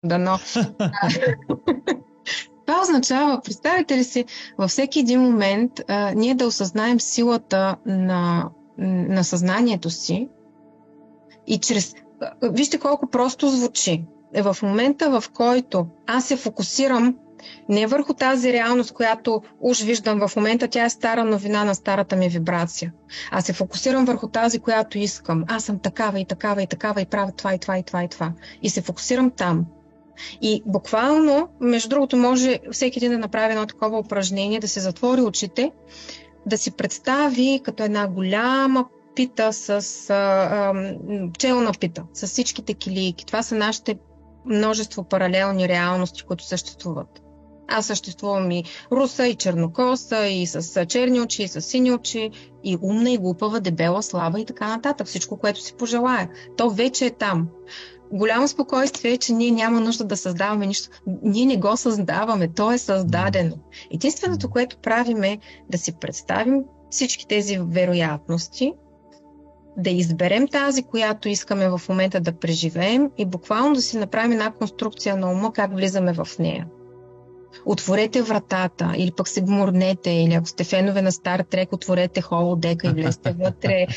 Дано. Това означава, представете ли си, във всеки един момент ние да осъзнаем силата на съзнанието си и чрез... Вижте колко просто звучи. В момента, в който аз се фокусирам не върху тази реалност, която уж виждам в момента, тя е стара новина на старата ми вибрация. Аз се фокусирам върху тази, която искам. Аз съм такава и такава и такава и правя това и това и това и това. И се фокусирам там. И буквално, между другото, може всеки един да направи едно такова упражнение, да се затвори очите, да си представи като една голяма пита пчелна пита, с всичките килийки. Това са нашите множество паралелни реалности, които съществуват. Аз съществувам и руса, и чернокоса, и с черни очи, и с сини очи, и умна, и глупава, дебела, слаба и така нататък. Всичко, което си пожелая. То вече е там. Голямо спокойствие е, че ние няма нужда да създаваме нищо. Ние не го създаваме, то е създадено. Единственото, което правим е да си представим всички тези вероятности, да изберем тази, която искаме в момента да преживеем и буквално да си направим една конструкция на ума, как влизаме в нея. Отворете вратата или пък се гмурнете, или ако сте фенове на Стар Трек, отворете холодека и влезте вътре.